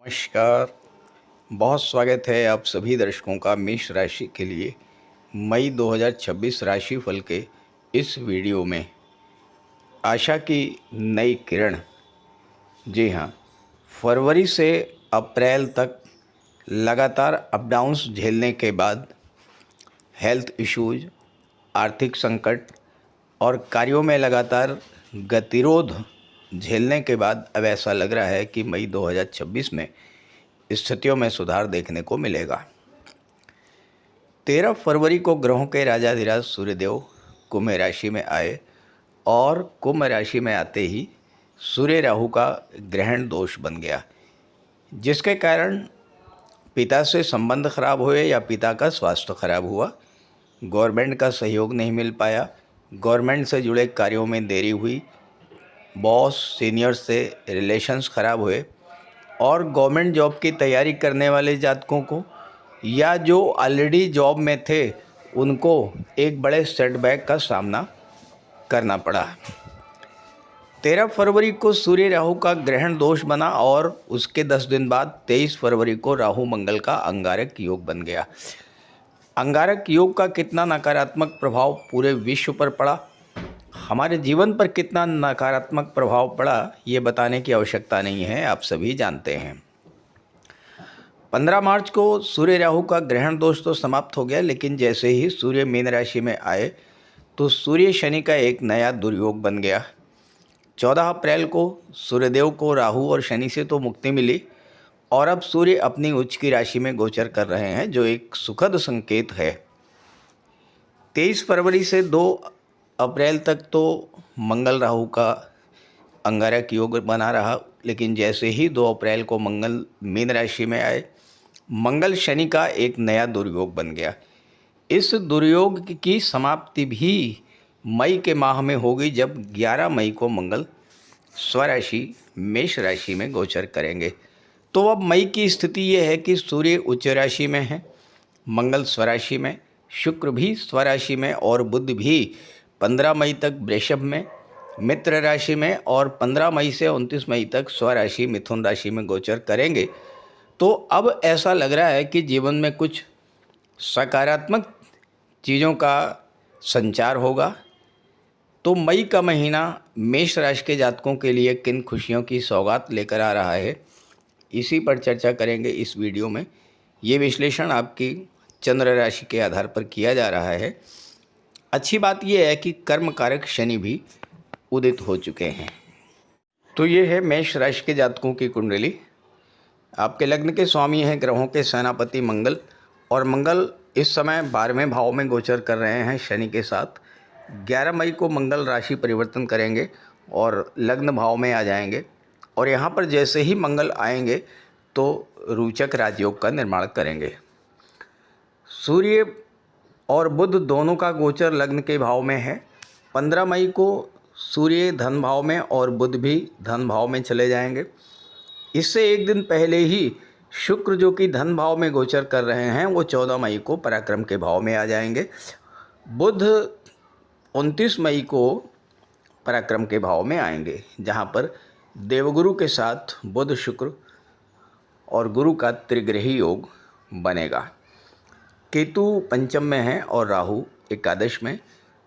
नमस्कार। बहुत स्वागत है आप सभी दर्शकों का मेष राशि के लिए मई 2026 राशिफल के इस वीडियो में। आशा की नई किरण। जी हाँ, फरवरी से अप्रैल तक लगातार अप डाउन्स झेलने के बाद हेल्थ इश्यूज, आर्थिक संकट और कार्यों में लगातार गतिरोध झेलने के बाद अब ऐसा लग रहा है कि मई 2026 में स्थितियों में सुधार देखने को मिलेगा। 13 फरवरी को ग्रहों के राजाधिराज सूर्यदेव कुंभ राशि में आए और कुंभ राशि में आते ही सूर्य राहु का ग्रहण दोष बन गया, जिसके कारण पिता से संबंध खराब हुए या पिता का स्वास्थ्य खराब हुआ। गवर्नमेंट का सहयोग नहीं मिल पाया, गवर्नमेंट से जुड़े कार्यों में देरी हुई, बॉस सीनियर्स से रिलेशंस खराब हुए और गवर्नमेंट जॉब की तैयारी करने वाले जातकों को या जो ऑलरेडी जॉब में थे उनको एक बड़े सेटबैक का सामना करना पड़ा। 13 फरवरी को सूर्य राहु का ग्रहण दोष बना और उसके 10 दिन बाद 23 फरवरी को राहु मंगल का अंगारक योग बन गया। अंगारक योग का कितना नकारात्मक प्रभाव पूरे विश्व पर पड़ा, हमारे जीवन पर कितना नकारात्मक प्रभाव पड़ा, ये बताने की आवश्यकता नहीं है, आप सभी जानते हैं। 15 मार्च को सूर्य राहु का ग्रहण दोष तो समाप्त हो गया, लेकिन जैसे ही सूर्य मीन राशि में आए तो सूर्य शनि का एक नया दुर्योग बन गया। 14 अप्रैल को सूर्यदेव को राहु और शनि से तो मुक्ति मिली और अब सूर्य अपनी उच्च की राशि में गोचर कर रहे हैं, जो एक सुखद संकेत है। 23 फरवरी से 2 अप्रैल तक तो मंगल राहु का अंगारक योग बना रहा, लेकिन जैसे ही 2 अप्रैल को मंगल मीन राशि में आए, मंगल शनि का एक नया दुर्योग बन गया। इस दुर्योग की समाप्ति भी मई के माह में होगी, जब 11 मई को मंगल स्वराशि मेष राशि में गोचर करेंगे। तो अब मई की स्थिति ये है कि सूर्य उच्च राशि में है, मंगल स्वराशि में, शुक्र भी स्वराशि में और बुध भी 15 मई तक वृषभ में मित्र राशि में और 15 मई से 29 मई तक स्वराशि मिथुन राशि में गोचर करेंगे। तो अब ऐसा लग रहा है कि जीवन में कुछ सकारात्मक चीज़ों का संचार होगा। तो मई का महीना मेष राशि के जातकों के लिए किन खुशियों की सौगात लेकर आ रहा है, इसी पर चर्चा करेंगे इस वीडियो में। ये विश्लेषण आपकी चंद्र राशि के आधार पर किया जा रहा है। अच्छी बात यह है कि कर्म कारक शनि भी उदित हो चुके हैं। तो ये है मेष राशि के जातकों की कुंडली। आपके लग्न के स्वामी हैं ग्रहों के सेनापति मंगल, और मंगल इस समय 12वें भाव में गोचर कर रहे हैं शनि के साथ। 11 मई को मंगल राशि परिवर्तन करेंगे और लग्न भाव में आ जाएंगे, और यहाँ पर जैसे ही मंगल आएंगे तो रोचक राजयोग का निर्माण करेंगे। सूर्य और बुध दोनों का गोचर लग्न के भाव में है। 15 मई को सूर्य धन भाव में और बुध भी धन भाव में चले जाएंगे। इससे एक दिन पहले ही शुक्र, जो कि धन भाव में गोचर कर रहे हैं, वो 14 मई को पराक्रम के भाव में आ जाएंगे। बुध 29 मई को पराक्रम के भाव में आएंगे, जहाँ पर देवगुरु के साथ बुध शुक्र और गुरु का त्रिग्रही योग बनेगा। केतु पंचम में है और राहु एकादश में।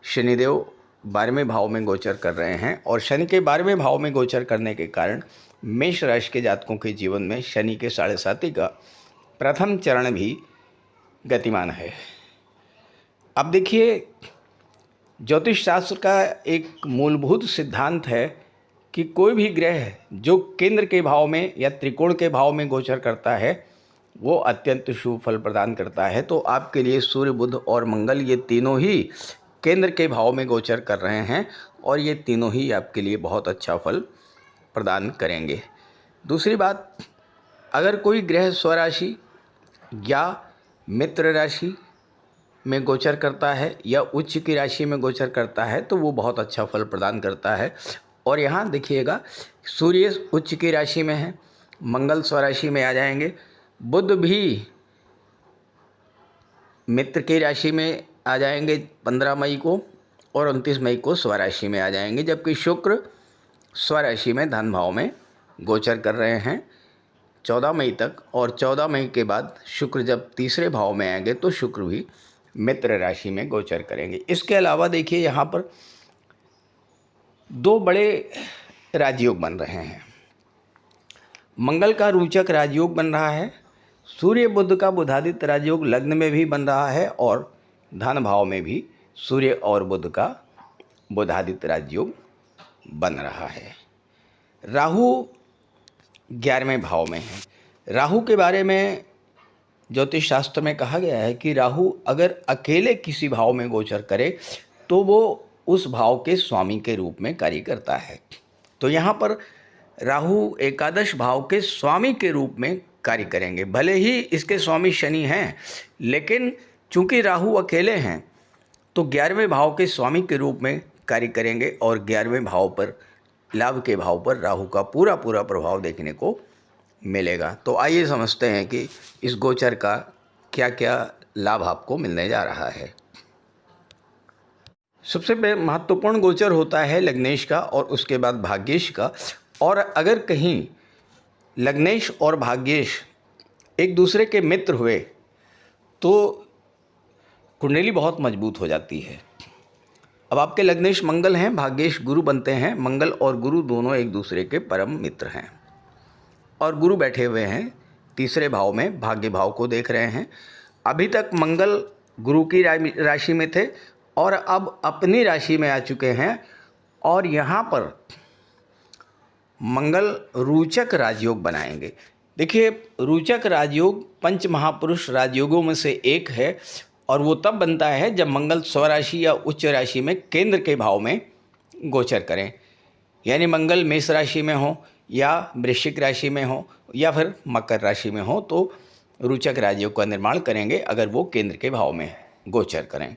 शनिदेव 12वें भाव में गोचर कर रहे हैं, और शनि के 12वें भाव में गोचर करने के कारण मेष राशि के जातकों के जीवन में शनि के 7.5 का प्रथम चरण भी गतिमान है। अब देखिए, ज्योतिष शास्त्र का एक मूलभूत सिद्धांत है कि कोई भी ग्रह जो केंद्र के भाव में या त्रिकोण के भाव में गोचर करता है वो अत्यंत शुभ फल प्रदान करता है। तो आपके लिए सूर्य, बुध और मंगल, ये तीनों ही केंद्र के भाव में गोचर कर रहे हैं और ये तीनों ही आपके लिए बहुत अच्छा फल प्रदान करेंगे। दूसरी बात, अगर कोई ग्रह स्वराशि या मित्र राशि में गोचर करता है या उच्च की राशि में गोचर करता है तो वो बहुत अच्छा फल प्रदान करता है। और यहाँ देखिएगा, सूर्य उच्च की राशि में है, मंगल स्वराशि में आ जाएंगे, बुध भी मित्र की राशि में आ जाएंगे 15 मई को और 29 मई को स्वराशि में आ जाएंगे, जबकि शुक्र स्वराशि में धन भाव में गोचर कर रहे हैं। 14 मई तक, और 14 मई के बाद शुक्र जब तीसरे भाव में आएंगे तो शुक्र भी मित्र राशि में गोचर करेंगे। इसके अलावा देखिए यहाँ पर दो बड़े राजयोग बन रहे हैं। मंगल का रोचक राजयोग बन रहा है, सूर्य बुध का बुधादित्य राजयोग लग्न में भी बन रहा है, और धन भाव में भी सूर्य और बुध का बुधादित्य राजयोग बन रहा है। राहु 11वें भाव में है। राहु के बारे में ज्योतिष शास्त्र में कहा गया है कि राहु अगर अकेले किसी भाव में गोचर करे तो वो उस भाव के स्वामी के रूप में कार्य करता है। तो यहाँ पर राहु एकादश भाव के स्वामी के रूप में कार्य करेंगे। भले ही इसके स्वामी शनि हैं, लेकिन चूंकि राहु अकेले हैं तो 11वें भाव के स्वामी के रूप में कार्य करेंगे, और 11वें भाव पर, लाभ के भाव पर राहु का पूरा प्रभाव देखने को मिलेगा। तो आइए समझते हैं कि इस गोचर का क्या क्या लाभ आपको मिलने जा रहा है। सबसे महत्वपूर्ण गोचर होता है लग्नेश का और उसके बाद भाग्येश का। और अगर कहीं लग्नेश और भाग्येश एक दूसरे के मित्र हुए तो कुंडली बहुत मजबूत हो जाती है। अब आपके लग्नेश मंगल हैं, भाग्येश गुरु बनते हैं। मंगल और गुरु दोनों एक दूसरे के परम मित्र हैं, और गुरु बैठे हुए हैं तीसरे भाव में, भाग्य भाव को देख रहे हैं। अभी तक मंगल गुरु की राशि में थे और अब अपनी राशि में आ चुके हैं, और यहाँ पर मंगल रोचक राजयोग बनाएंगे। देखिए, रोचक राजयोग पंच महापुरुष राजयोगों में से एक है, और वो तब बनता है जब मंगल स्वराशि या उच्च राशि में केंद्र के भाव में गोचर करें। यानी मंगल मेष राशि में हो या वृश्चिक राशि में हो या फिर मकर राशि में हो तो रोचक राजयोग का निर्माण करेंगे अगर वो केंद्र के भाव में गोचर करें।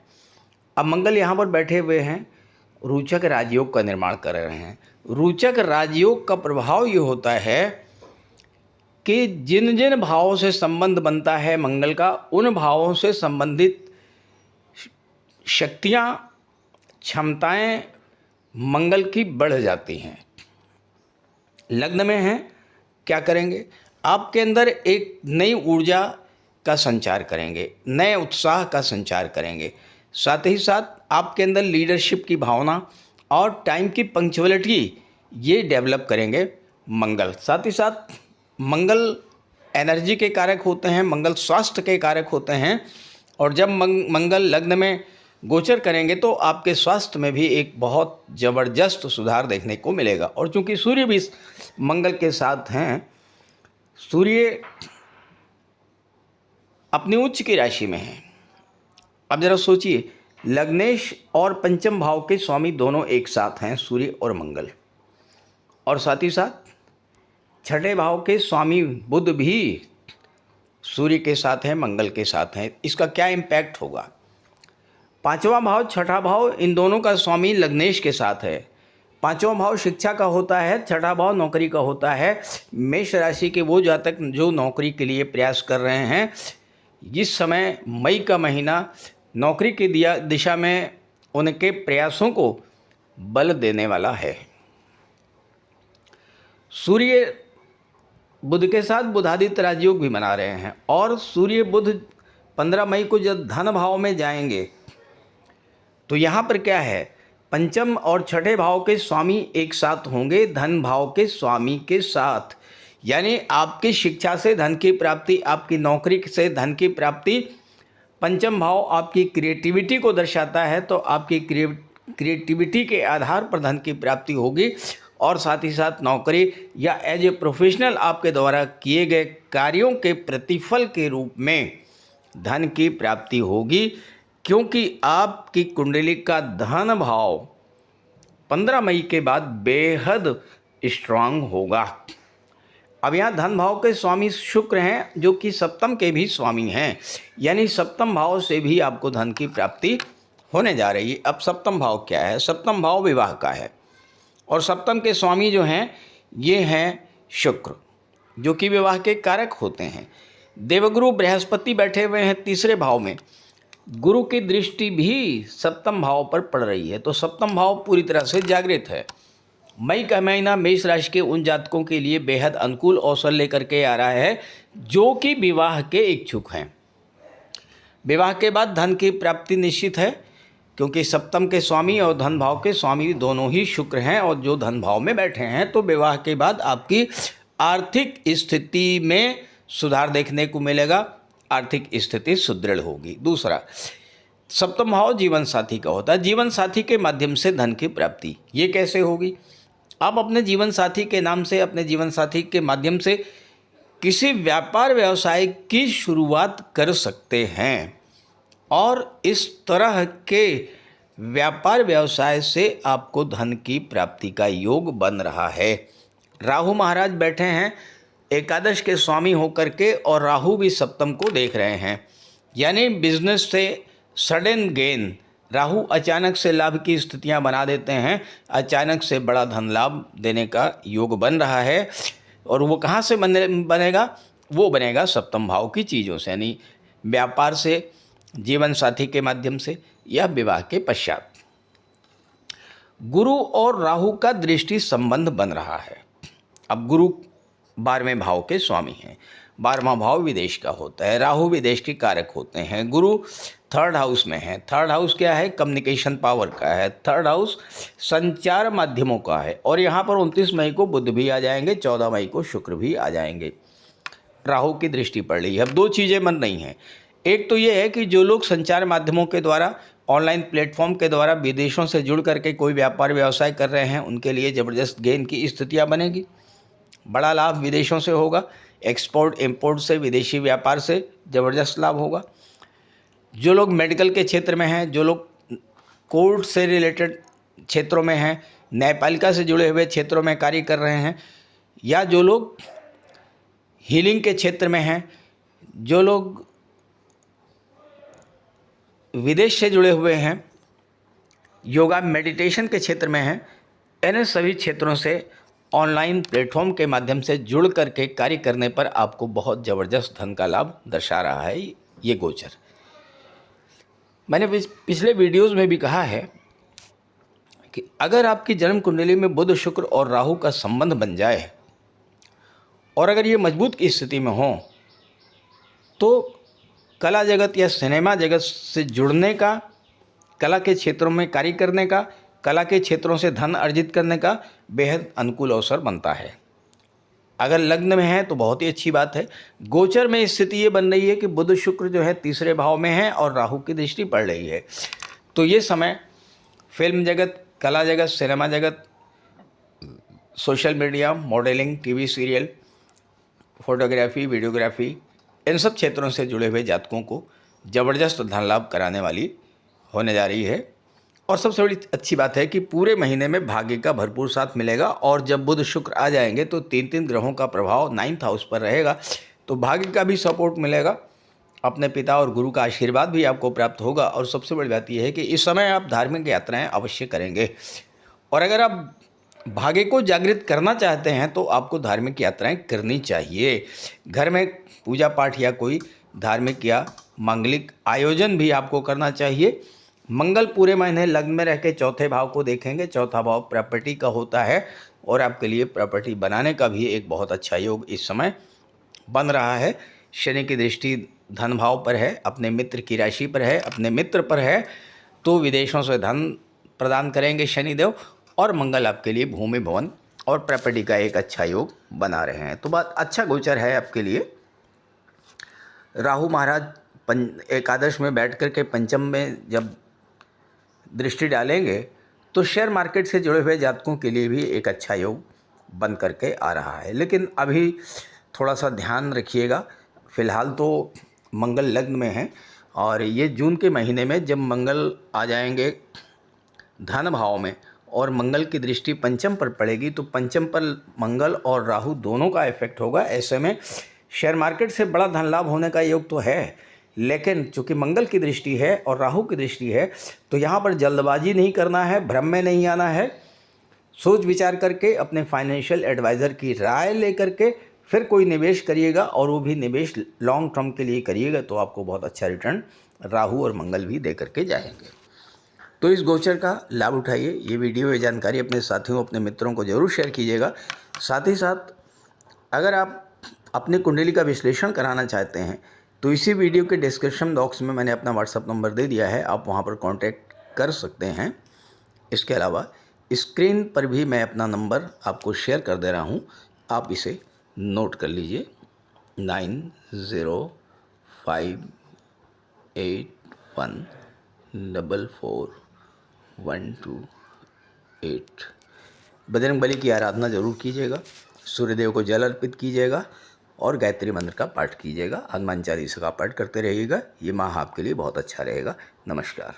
अब मंगल यहाँ पर बैठे हुए हैं, रोचक राजयोग का निर्माण कर रहे हैं। रोचक राजयोग का प्रभाव ये होता है कि जिन जिन भावों से संबंध बनता है मंगल का, उन भावों से संबंधित शक्तियाँ, क्षमताएं मंगल की बढ़ जाती हैं। लग्न में हैं, क्या करेंगे? आपके अंदर एक नई ऊर्जा का संचार करेंगे, नए उत्साह का संचार करेंगे। साथ ही साथ आपके अंदर लीडरशिप की भावना और टाइम की पंक्चुअलिटी ये डेवलप करेंगे मंगल। साथ ही साथ मंगल एनर्जी के कारक होते हैं, मंगल स्वास्थ्य के कारक होते हैं, और जब मंगल लग्न में गोचर करेंगे तो आपके स्वास्थ्य में भी एक बहुत ज़बरदस्त सुधार देखने को मिलेगा। और चूंकि सूर्य भी मंगल के साथ हैं, सूर्य अपनी उच्च की राशि में है। अब जरा सोचिए, लग्नेश और पंचम भाव के स्वामी दोनों एक साथ हैं, सूर्य और मंगल, और साथ ही साथ छठे भाव के स्वामी बुध भी सूर्य के साथ हैं, मंगल के साथ हैं। इसका क्या इम्पैक्ट होगा? पांचवा भाव, छठा भाव, इन दोनों का स्वामी लग्नेश के साथ है। पांचवा भाव शिक्षा का होता है, छठा भाव नौकरी का होता है। मेष राशि के वो जातक जो नौकरी के लिए प्रयास कर रहे हैं, इस समय मई का महीना नौकरी की दिशा में उनके प्रयासों को बल देने वाला है। सूर्य बुध के साथ बुधादित्य राजयोग भी बना रहे हैं, और सूर्य बुध 15 मई को जब धन भाव में जाएंगे तो यहाँ पर क्या है, पंचम और छठे भाव के स्वामी एक साथ होंगे धन भाव के स्वामी के साथ। यानी आपकी शिक्षा से धन की प्राप्ति, आपकी नौकरी से धन की प्राप्ति। पंचम भाव आपकी क्रिएटिविटी को दर्शाता है, तो आपकी क्रिएटिविटी के आधार पर धन की प्राप्ति होगी, और साथ ही साथ नौकरी या एज ए प्रोफेशनल आपके द्वारा किए गए कार्यों के प्रतिफल के रूप में धन की प्राप्ति होगी, क्योंकि आपकी कुंडली का धन भाव 15 मई के बाद बेहद स्ट्रांग होगा। अब यहाँ धन भाव के स्वामी शुक्र हैं, जो कि सप्तम के भी स्वामी हैं, यानी सप्तम भाव से भी आपको धन की प्राप्ति होने जा रही है। अब सप्तम भाव क्या है? सप्तम भाव विवाह का है, और सप्तम के स्वामी जो हैं ये हैं शुक्र, जो कि विवाह के कारक होते हैं। देवगुरु बृहस्पति बैठे हुए हैं तीसरे भाव में, गुरु की दृष्टि भी सप्तम भाव पर पड़ रही है, तो सप्तम भाव पूरी तरह से जागृत है। मई का महीना मेष राशि के उन जातकों के लिए बेहद अनुकूल अवसर लेकर के आ रहा है जो कि विवाह के इच्छुक हैं। विवाह के बाद धन की प्राप्ति निश्चित है, क्योंकि सप्तम के स्वामी और धन भाव के स्वामी दोनों ही शुक्र हैं और जो धन भाव में बैठे हैं, तो विवाह के बाद आपकी आर्थिक स्थिति में सुधार देखने को मिलेगा, आर्थिक स्थिति सुदृढ़ होगी। दूसरा, सप्तम भाव जीवन साथी का होता है। जीवन साथी के माध्यम से धन की प्राप्ति, ये कैसे होगी? आप अपने जीवन साथी के नाम से, अपने जीवन साथी के माध्यम से किसी व्यापार व्यवसाय की शुरुआत कर सकते हैं और इस तरह के व्यापार व्यवसाय से आपको धन की प्राप्ति का योग बन रहा है। राहु महाराज बैठे हैं एकादश के स्वामी होकर के और राहु भी सप्तम को देख रहे हैं, यानी बिजनेस से सडन गेन, राहु अचानक से लाभ की स्थितियां बना देते हैं, अचानक से बड़ा धन लाभ देने का योग बन रहा है। और वो कहाँ से बनेगा? वो बनेगा सप्तम भाव की चीज़ों से, यानी व्यापार से, जीवन साथी के माध्यम से या विवाह के पश्चात। गुरु और राहु का दृष्टि संबंध बन रहा है। अब गुरु 12वें भाव के स्वामी हैं, 12वां भाव विदेश का होता है, राहु विदेश के कारक होते हैं, गुरु 3rd हाउस में है। 3rd हाउस क्या है? कम्युनिकेशन पावर का है। 3rd हाउस संचार माध्यमों का है। और यहाँ पर 29 मई को बुध भी आ जाएंगे, 14 मई को शुक्र भी आ जाएंगे। राहु की दृष्टि पड़ रही है। अब दो चीज़ें बन रही हैं। एक तो ये है कि जो लोग संचार माध्यमों के द्वारा, ऑनलाइन प्लेटफॉर्म के द्वारा विदेशों से जुड़ करके कोई व्यापार व्यवसाय कर रहे हैं, उनके लिए ज़बरदस्त गेन की स्थितियाँ बनेगी, बड़ा लाभ विदेशों से होगा। एक्सपोर्ट इंपोर्ट से, विदेशी व्यापार से ज़बरदस्त लाभ होगा। जो लोग मेडिकल के क्षेत्र में हैं, जो लोग कोर्ट से रिलेटेड क्षेत्रों में हैं, न्यायपालिका से जुड़े हुए क्षेत्रों में कार्य कर रहे हैं, या जो लोग हीलिंग के क्षेत्र में हैं, जो लोग विदेश से जुड़े हुए हैं, योगा मेडिटेशन के क्षेत्र में हैं, इन सभी क्षेत्रों से ऑनलाइन प्लेटफॉर्म के माध्यम से जुड़ करके कार्य करने पर आपको बहुत ज़बरदस्त धन का लाभ दर्शा रहा है ये गोचर। मैंने पिछले वीडियोस में भी कहा है कि अगर आपकी जन्म कुंडली में बुध, शुक्र और राहु का संबंध बन जाए और अगर ये मजबूत की स्थिति में हो, तो कला जगत या सिनेमा जगत से जुड़ने का, कला के क्षेत्रों में कार्य करने का, कला के क्षेत्रों से धन अर्जित करने का बेहद अनुकूल अवसर बनता है। अगर लग्न में है तो बहुत ही अच्छी बात है। गोचर में स्थिति ये बन रही है कि बुध शुक्र जो है 3रे भाव में है और राहु की दृष्टि पड़ रही है, तो ये समय फिल्म जगत, कला जगत, सिनेमा जगत, social media, modelling, TV serial, photography, videography, इन सब क्षेत्रों से जुड़े हुए जातकों को ज़बरदस्त धन लाभ कराने वाली होने जा रही है। और सबसे बड़ी अच्छी बात है कि पूरे महीने में भाग्य का भरपूर साथ मिलेगा। और जब बुध शुक्र आ जाएंगे तो 3 ग्रहों का प्रभाव 9th हाउस पर रहेगा, तो भाग्य का भी सपोर्ट मिलेगा, अपने पिता और गुरु का आशीर्वाद भी आपको प्राप्त होगा। और सबसे बड़ी बात यह है कि इस समय आप धार्मिक यात्राएं अवश्य करेंगे। और अगर आप भाग्य को जागृत करना चाहते हैं तो आपको धार्मिक यात्राएं करनी चाहिए। घर में पूजा पाठ या कोई धार्मिक या मांगलिक आयोजन भी आपको करना चाहिए। मंगल पूरे महीने लग्न में रह के 4थे भाव को देखेंगे। 4था भाव प्रॉपर्टी का होता है और आपके लिए प्रॉपर्टी बनाने का भी एक बहुत अच्छा योग इस समय बन रहा है। शनि की दृष्टि धन भाव पर है, अपने मित्र की राशि पर है, अपने मित्र पर है, तो विदेशों से धन प्रदान करेंगे शनिदेव। और मंगल आपके लिए भूमि भवन और प्रॉपर्टी का एक अच्छा योग बना रहे हैं, तो बात अच्छा गोचर है आपके लिए। राहु महाराज एकादश में बैठ कर के पंचम में जब दृष्टि डालेंगे तो शेयर मार्केट से जुड़े हुए जातकों के लिए भी एक अच्छा योग बन करके आ रहा है। लेकिन अभी थोड़ा सा ध्यान रखिएगा। फ़िलहाल तो मंगल लग्न में है और ये जून के महीने में जब मंगल आ जाएंगे धन भाव में और मंगल की दृष्टि पंचम पर पड़ेगी, तो पंचम पर मंगल और राहु दोनों का इफेक्ट होगा। ऐसे में शेयर मार्केट से बड़ा धन लाभ होने का योग तो है, लेकिन चूंकि मंगल की दृष्टि है और राहु की दृष्टि है, तो यहाँ पर जल्दबाजी नहीं करना है, भ्रम में नहीं आना है। सोच विचार करके अपने फाइनेंशियल एडवाइज़र की राय लेकर के फिर कोई निवेश करिएगा, और वो भी निवेश लॉन्ग टर्म के लिए करिएगा, तो आपको बहुत अच्छा रिटर्न राहु और मंगल भी दे करके जाएंगे। तो इस गोचर का लाभ उठाइए। ये वीडियो, ये जानकारी अपने साथियों, अपने मित्रों को ज़रूर शेयर कीजिएगा। साथ ही साथ अगर आप अपनी कुंडली का विश्लेषण कराना चाहते हैं तो इसी वीडियो के डिस्क्रिप्शन बॉक्स में मैंने अपना व्हाट्सअप नंबर दे दिया है, आप वहाँ पर कांटेक्ट कर सकते हैं। इसके अलावा स्क्रीन पर भी मैं अपना नंबर आपको शेयर कर दे रहा हूँ, आप इसे नोट कर लीजिए। 9058144128। बजरंग बली की आराधना जरूर कीजिएगा, सूर्यदेव को जल अर्पित कीजिएगा और गायत्री मंत्र का पाठ कीजिएगा। हनुमान चालीसा का पाठ करते रहिएगा। ये माह आपके लिए बहुत अच्छा रहेगा। नमस्कार।